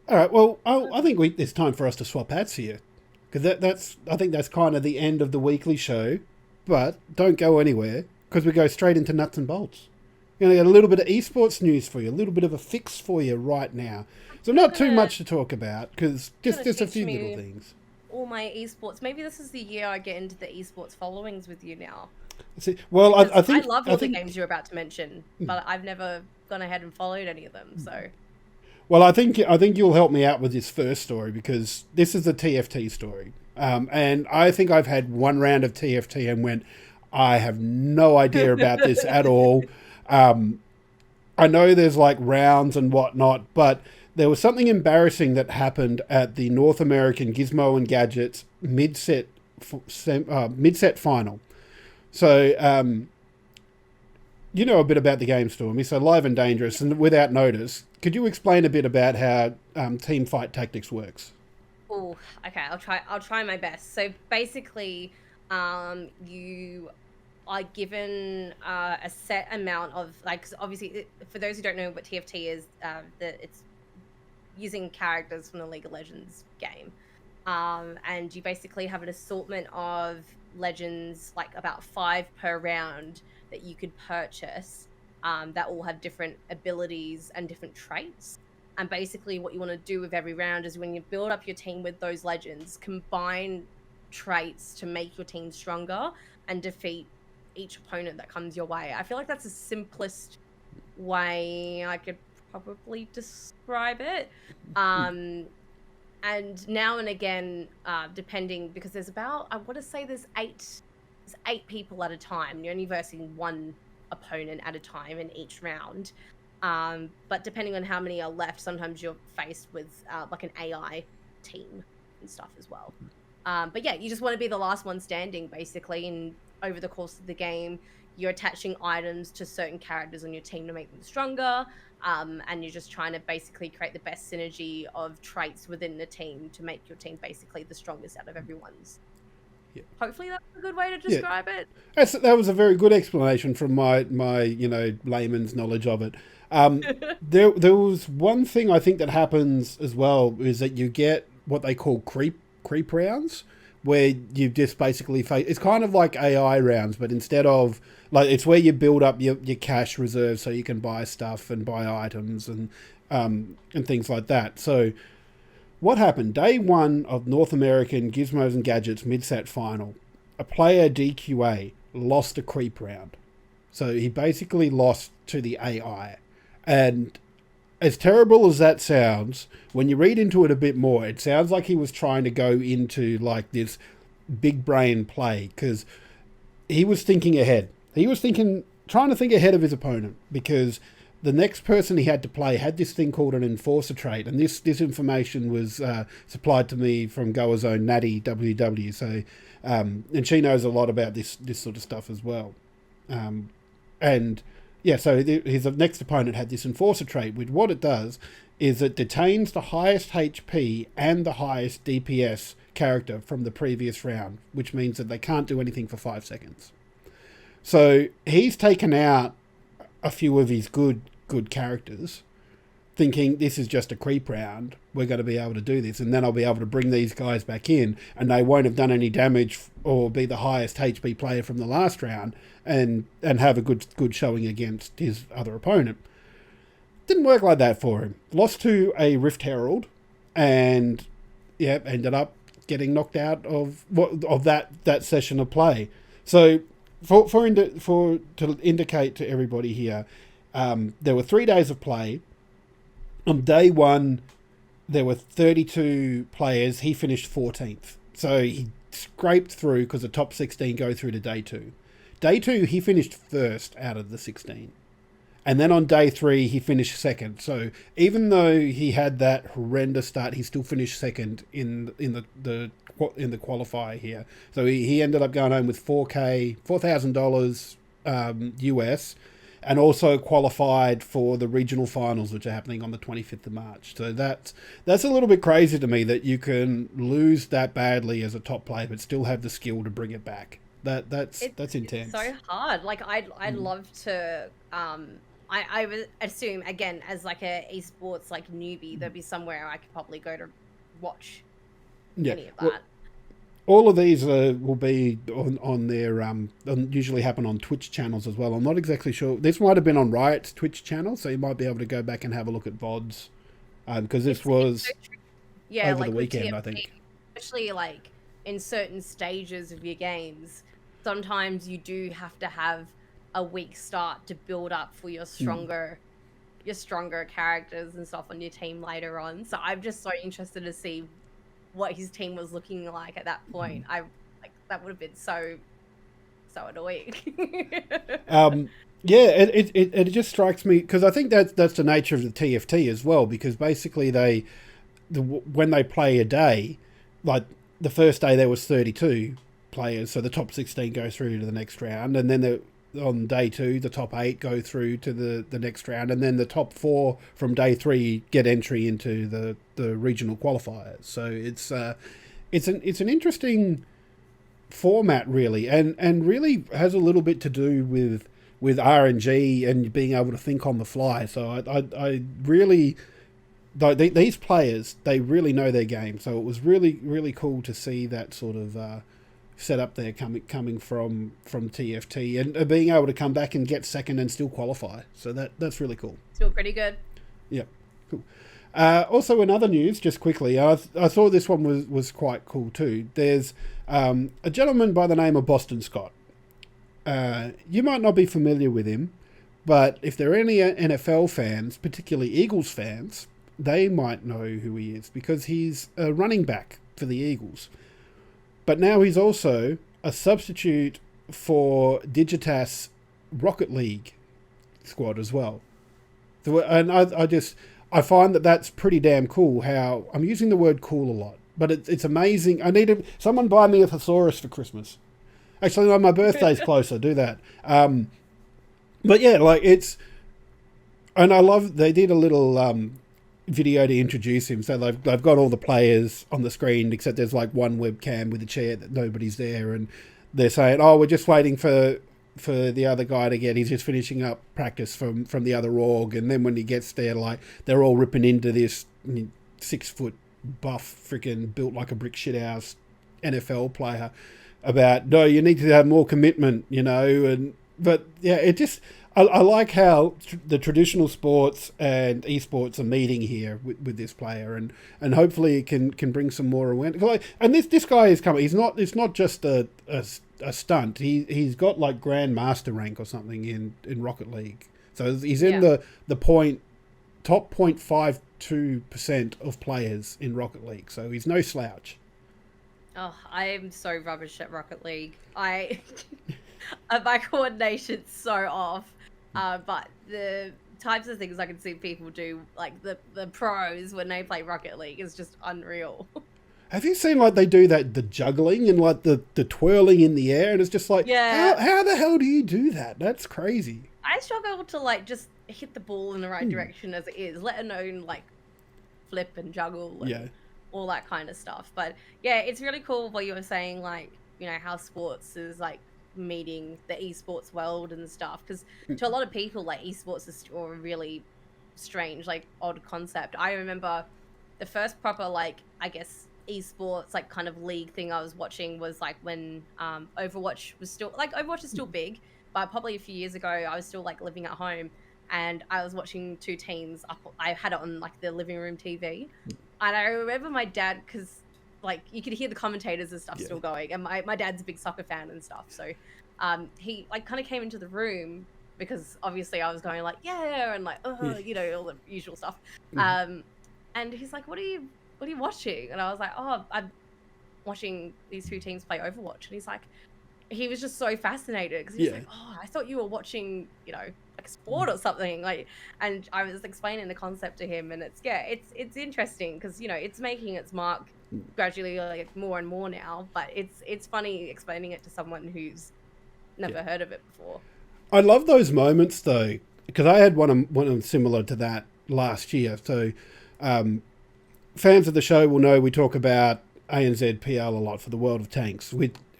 All right. Well, I think it's time for us to swap hats here, because that's I think that's kind of the end of the weekly show. But don't go anywhere because we go straight into nuts and bolts. You know, got a little bit of esports news for you, a little bit of a fix for you right now. So You're not too gonna much to talk about because you're just gonna just a teach few little me things. all my esports. Maybe this is the year I get into the esports followings with you now. See, well, Because I love I all the think games you're about to mention, but I've never gone ahead and followed any of them. So, well, I think you'll help me out with this first story because this is a TFT story, and I think I've had one round of TFT and went, I have no idea about this at all. Um, I know there's like rounds and whatnot, but there was something embarrassing that happened at the North American Gizmo and Gadgets mid set final. So you know a bit about the game, Stormy. So live and dangerous, and without notice, could you explain a bit about how team fight tactics works? oh, okay, I'll try my best. So basically, you are given a set amount of like 'cause obviously for those who don't know what TFT is, that it's using characters from the League of Legends game. And you basically have an assortment of legends, like about five per round, that you could purchase, that all have different abilities and different traits. And basically, what you want to do with every round is when you build up your team with those legends, combine traits to make your team stronger and defeat each opponent that comes your way. I feel like that's the simplest way I could probably describe it. Um, and now and again, depending, because there's about, I want to say there's eight people at a time. You're only versing one opponent at a time in each round. But depending on how many are left, sometimes you're faced with like an AI team and stuff as well. But yeah, you just want to be the last one standing, basically. And over the course of the game, you're attaching items to certain characters on your team to make them stronger. And you're just trying to basically create the best synergy of traits within the team to make your team basically the strongest out of everyone's. Yeah, Hopefully, that's a good way to yeah. describe it. That was a very good explanation from my layman's knowledge of it. There was one thing I think that happens as well is that you get what they call creep rounds, where you just basically face. It's kind of like AI rounds, but instead of like it's where you build up your cash reserves so you can buy stuff and buy items and things like that. So what happened? Day one of North American Gizmos and Gadgets mid-set final, a player DQA lost a creep round. So he basically lost to the AI. And as terrible as that sounds, when you read into it a bit more, it sounds like he was trying to go into like this big brain play because he was thinking ahead. He was trying to think ahead of his opponent because the next person he had to play had this thing called an enforcer trait, and this information was supplied to me from Goa's own Natty WW. So, and she knows a lot about this sort of stuff as well. And yeah, so his next opponent had this enforcer trait, which what it does is it detains the highest HP and the highest DPS character from the previous round, which means that they can't do anything for 5 seconds. So he's taken out a few of his good characters, thinking this is just a creep round. We're going to be able to do this, and then I'll be able to bring these guys back in, and they won't have done any damage or be the highest HP player from the last round, and have a good showing against his other opponent. Didn't work like that for him. Lost to a Rift Herald, and yeah, ended up getting knocked out of that session of play. So for to indicate to everybody here, there were 3 days of play. On day one, there were 32 players. He finished 14th. So he scraped through because the top 16 go through to day two. Day two, he finished first out of the 16. And then on day three, he finished second. So even though he had that horrendous start, he still finished second in the qualifier here. So he ended up going home with $4,000 US, and also qualified for the regional finals, which are happening on the 25th of March. So that's a little bit crazy to me that you can lose that badly as a top player, but still have the skill to bring it back. That's It's so intense. hard. Like I'd love to I would assume, again, as like a esports like newbie, there'd be somewhere I could probably go to watch Yeah. any of Well, that. all of these will be on their usually happen on Twitch channels as well. I'm not exactly sure. This might have been on Riot's Twitch channel, so you might be able to go back and have a look at VODs because this It's so was true. Yeah, over the like with weekend, I TFT, think. especially like in certain stages of your games, sometimes you do have to have a weak start to build up for your stronger characters and stuff on your team later on. So I'm just so interested to see what his team was looking like at that point. I like that would have been so annoying. Um, yeah, it just strikes me because I think that's the nature of the TFT as well. Because basically when they play a day, like the first day there was 32 players, so the top 16 go through to the next round, and then on day two the top 8 go through to the next round, and then the top 4 from day 3 get entry into the regional qualifiers. So it's an interesting format really, and really has a little bit to do with RNG and being able to think on the fly. So I really, these players, they really know their game. So it was really, really cool to see that sort of setup there coming from TFT, and being able to come back and get second and still qualify. So that's really cool. Still pretty good. Yeah, cool. Also, in other news, just quickly, I thought this one was quite cool too. There's a gentleman by the name of Boston Scott. You might not be familiar with him, but if there are any NFL fans, particularly Eagles fans, they might know who he is because he's a running back for the Eagles. But now he's also a substitute for Digitas Rocket League squad as well. So, and I find that that's pretty damn cool. How I'm using the word cool a lot, but it's amazing. I need someone buy me a thesaurus for Christmas. Actually, no, my birthday's closer. Do that. But yeah, like and I love they did a little video to introduce him. So they've got all the players on the screen, except there's like one webcam with a chair that nobody's there, and they're saying, "Oh, we're just waiting for the other guy to get. He's just finishing up practice from the other org." And then when he gets there, like they're all ripping into this 6-foot buff, freaking built like a brick shithouse NFL player about, no, you need to have more commitment, but yeah, it just I like how the traditional sports and esports are meeting here with this player, and hopefully it can bring some more awareness. And this guy is coming. It's not just a stunt. He's got like grandmaster rank or something in Rocket League. So he's in the top 0.52% of players in Rocket League. So he's no slouch. Oh, I'm so rubbish at Rocket League. My coordination's so off. But the types of things I can see people do, like the pros when they play Rocket League, is just unreal. Have you seen like they do the juggling and like the twirling in the air, and it's just like, Yeah. how the hell do you do that? That's crazy. I struggle to like just hit the ball in the right direction as it is, let alone like flip and juggle and all that kind of stuff. But yeah, it's really cool what you were saying, like, how sports is like meeting the esports world and stuff, because to a lot of people, like, esports is still a really strange, like, odd concept. I remember the first proper, like, I guess esports like kind of league thing I was watching was like when Overwatch is still big, but probably a few years ago I was still like living at home, and I was watching two teams up. I had it on like the living room TV, and I remember my dad, because like you could hear the commentators and stuff still going, and my dad's a big soccer fan and stuff, so he like kind of came into the room because obviously I was going like, yeah, and like, all the usual stuff. And he's like, what are you watching? And I was like, oh, I'm watching these two teams play Overwatch. And he's like, he was just so fascinated because he's like, oh, I thought you were watching, like a sport or something. Like, and I was explaining the concept to him, and it's interesting because it's making its mark gradually, like more and more now. But it's funny explaining it to someone who's never heard of it before. I love those moments though, because I had one similar to that last year. So fans of the show will know we talk about ANZPL a lot for the World of Tanks.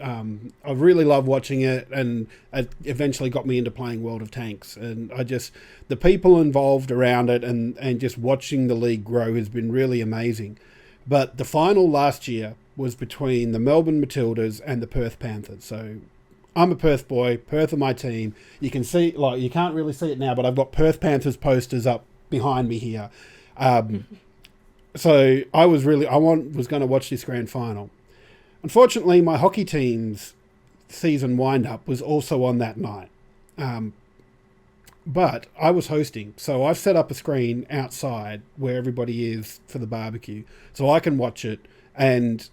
I really love watching it, and it eventually got me into playing World of Tanks. And the people involved around it and just watching the league grow has been really amazing. But the final last year was between the Melbourne Matildas and the Perth Panthers. So I'm a Perth boy. Perth are my team. You can see, like, you can't really see it now, but I've got Perth Panthers posters up behind me here. So I was going to watch this grand final. Unfortunately, my hockey team's season wind-up was also on that night. But I was hosting, so I've set up a screen outside where everybody is for the barbecue, so I can watch it. But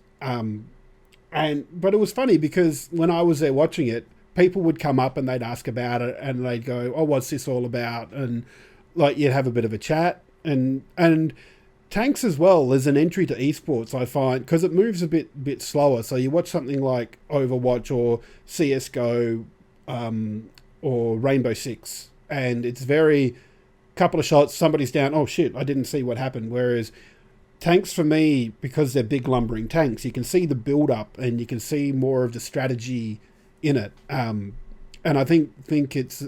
it was funny because when I was there watching it, people would come up and they'd ask about it, and they'd go, "Oh, what's this all about?" And like you'd have a bit of a chat, and Tanks as well as an entry to esports, I find, because it moves a bit slower. So you watch something like Overwatch or CS:GO or Rainbow Six, and it's very couple of shots, somebody's down. Oh shit! I didn't see what happened. Whereas Tanks, for me, because they're big lumbering tanks, you can see the build up and you can see more of the strategy in it. And I think it's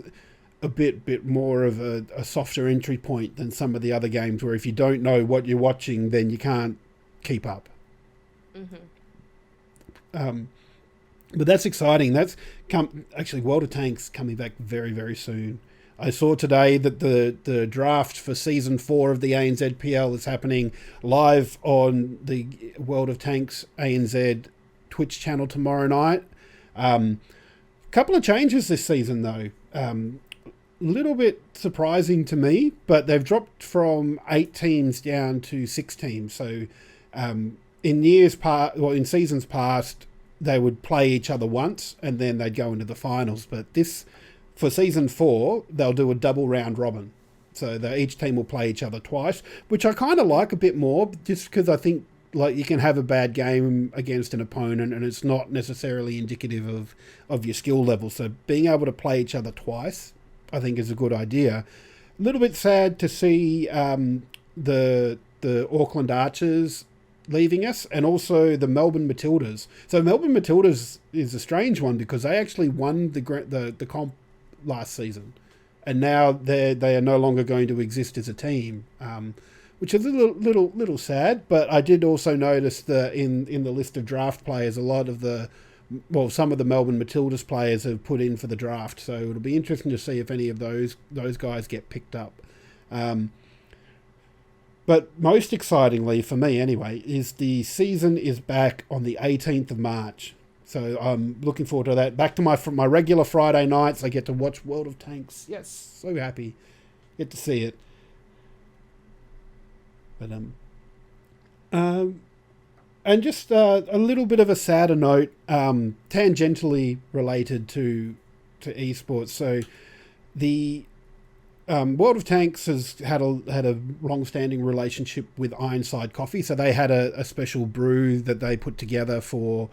a bit more of a softer entry point than some of the other games where if you don't know what you're watching, then you can't keep up. But that's exciting. Actually, World of Tanks coming back very, very soon. I saw today that the draft for Season 4 of the ANZPL is happening live on the World of Tanks ANZ Twitch channel tomorrow night. Couple of changes this season, though. Little bit surprising to me, but they've dropped from 8 teams down to 6 teams. So in seasons past, they would play each other once and then they'd go into the finals. But for Season 4, they'll do a double round robin. So each team will play each other twice, which I kind of like a bit more, just because I think like you can have a bad game against an opponent and it's not necessarily indicative of your skill level. So being able to play each other twice, I think, is a good idea. A little bit sad to see the Auckland Archers leaving us, and also the Melbourne Matildas. So Melbourne Matildas is a strange one because they actually won the comp last season, and now they are no longer going to exist as a team, which is a little sad. But I did also notice that in the list of draft players, some of the Melbourne Matildas players have put in for the draft, so it'll be interesting to see if any of those guys get picked up. But most excitingly, for me anyway, is the season is back on the 18th of March. So I'm looking forward to that. Back to my regular Friday nights. I get to watch World of Tanks. Yes, so happy. Get to see it. But and just a little bit of a sadder note, tangentially related to esports. So the World of Tanks has had a long-standing relationship with Ironside Coffee. So they had a special brew that they put together for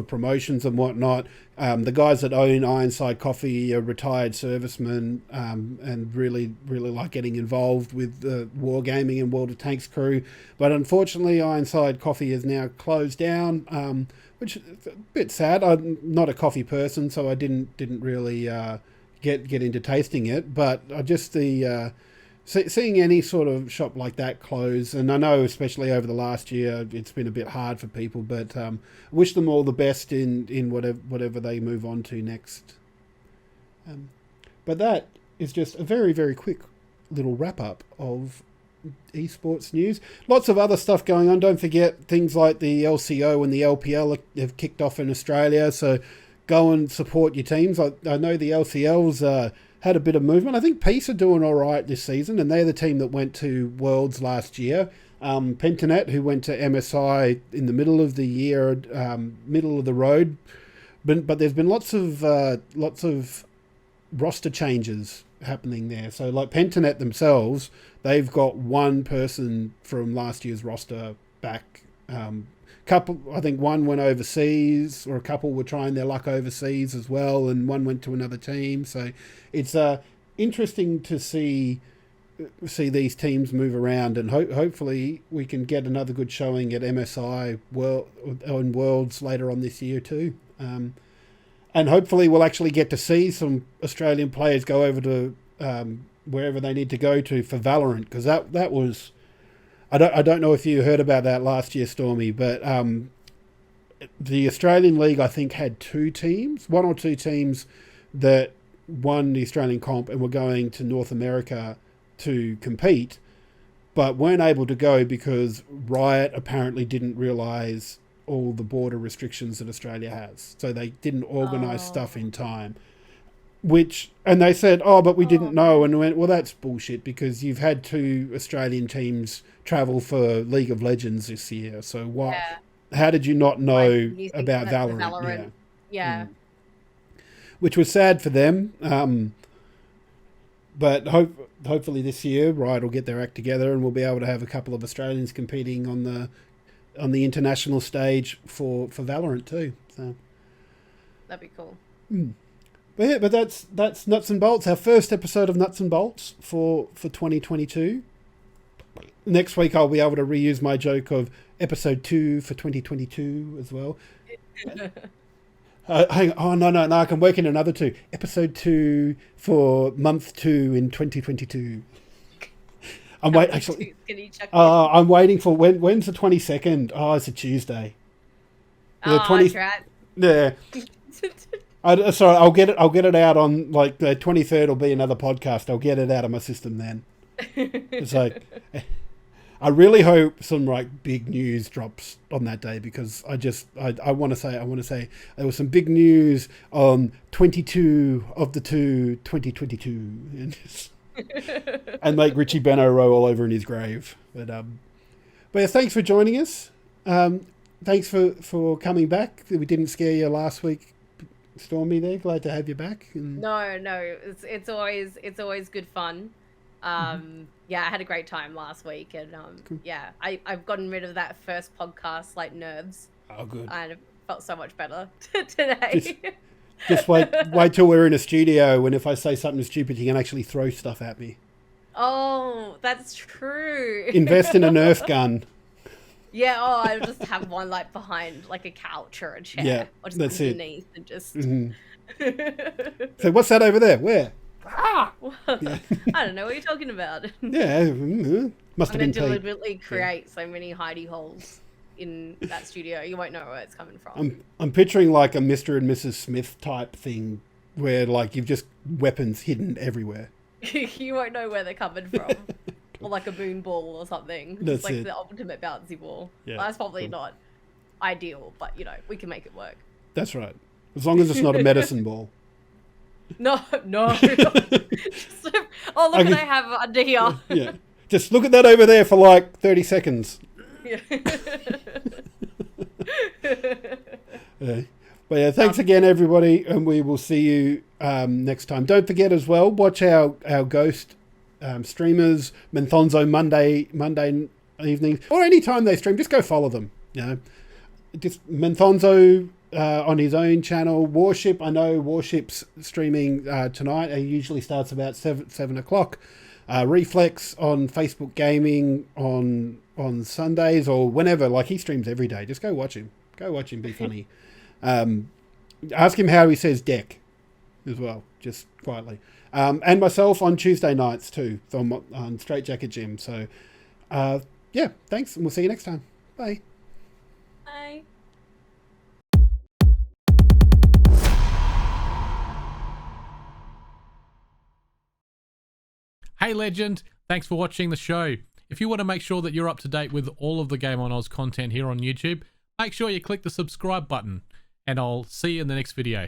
promotions and whatnot. The guys that own Ironside Coffee are retired servicemen and really, really like getting involved with the wargaming and World of Tanks crew. But unfortunately, Ironside Coffee is now closed down, which is a bit sad. I'm not a coffee person, so I didn't really get into tasting it. But I just seeing any sort of shop like that close, and I know especially over the last year it's been a bit hard for people, but wish them all the best in whatever they move on to next. But that is just a very, very quick little wrap up of esports news. Lots of other stuff going on. Don't forget things like the LCO and the LPL have kicked off in Australia, so go and support your teams. I know the LCL's had a bit of movement. I think Peace are doing all right this season, and they're the team that went to Worlds last year. Pentanet, who went to MSI in the middle of the year, middle of the road. But there's been lots of roster changes happening there. So like Pentanet themselves, they've got one person from last year's roster back. I think one went overseas, or a couple were trying their luck overseas as well, and one went to another team. So it's interesting to see see these teams move around, and hopefully we can get another good showing at MSI and Worlds later on this year too. And hopefully we'll actually get to see some Australian players go over to wherever they need to go to for Valorant, because that was, I don't know if you heard about that last year, Stormy, but the Australian League, I think, had one or two teams that won the Australian comp and were going to North America to compete, but weren't able to go because Riot apparently didn't realise all the border restrictions that Australia has. So they didn't organise stuff in time. And they said, but we didn't know. And went, well, that's bullshit, because you've had 2 Australian teams travel for League of Legends this year. So what? Yeah. How did you not know about Valorant? Yeah. Which was sad for them. But hopefully this year, Riot will get their act together and we'll be able to have a couple of Australians competing on the international stage for Valorant too. So that'd be cool. But that's Nuts and Bolts, our first episode of Nuts and Bolts for 2022. Next week I'll be able to reuse my joke of episode 2 for 2022 as well. Hang on, no, I can work in another 2. Episode 2 for month 2 in 2022. I'm waiting for when's the 22nd? Oh, it's a Tuesday. That's right. Yeah. Sorry, I'll get it out on like the 23rd. Will be another podcast. I'll get it out of my system then. It's like, I really hope some big news drops on that day, because I want to say there was some big news on 22 of the 2022. And make Richie Benno roll over in his grave. But yeah, thanks for joining us. Thanks for coming back. We didn't scare you last week, Stormy. There, glad to have you back. No, it's always good fun. Yeah, I had a great time last week, and cool. Yeah, I've gotten rid of that first podcast nerves. Oh, good. And it felt so much better today. Just wait till we're in a studio, and if I say something stupid, you can actually throw stuff at me. Oh, that's true. Invest in a Nerf gun. Yeah, I'll just have one behind a couch or a chair. Yeah, or just that's underneath it. And just. So what's that over there? Where? Yeah. I don't know what you're talking about. Yeah, must have been deliberately create so many hidey holes in that studio. You won't know where it's coming from. I'm picturing a Mr. and Mrs. Smith type thing where you've just weapons hidden everywhere. You won't know where they're coming from. Or a moon ball or something. That's just it. The ultimate bouncy ball. Yeah, well, that's probably cool. not ideal, but we can make it work. That's right. As long as it's not a medicine ball. No. Look what I have under here. Yeah. Just look at that over there for 30 seconds. Yeah. But yeah, thanks again, everybody, and we will see you next time. Don't forget as well, watch our Ghost streamers, Menthonzo Monday evening, or any time they stream. Just go follow them. Just Menthonzo on his own channel. Warship, I know Warship's streaming tonight. He usually starts about 7 o'clock. Reflex on Facebook Gaming on Sundays or whenever. He streams every day. Just go watch him. Be funny. Ask him how he says deck as well, just quietly. And myself on Tuesday nights too, on Straight Jacket Gym. So yeah, thanks, and we'll see you next time. Bye. Bye. Hey legend, thanks for watching the show. If you want to make sure that you're up to date with all of the Game on Oz content here on YouTube, make sure you click the subscribe button, and I'll see you in the next video.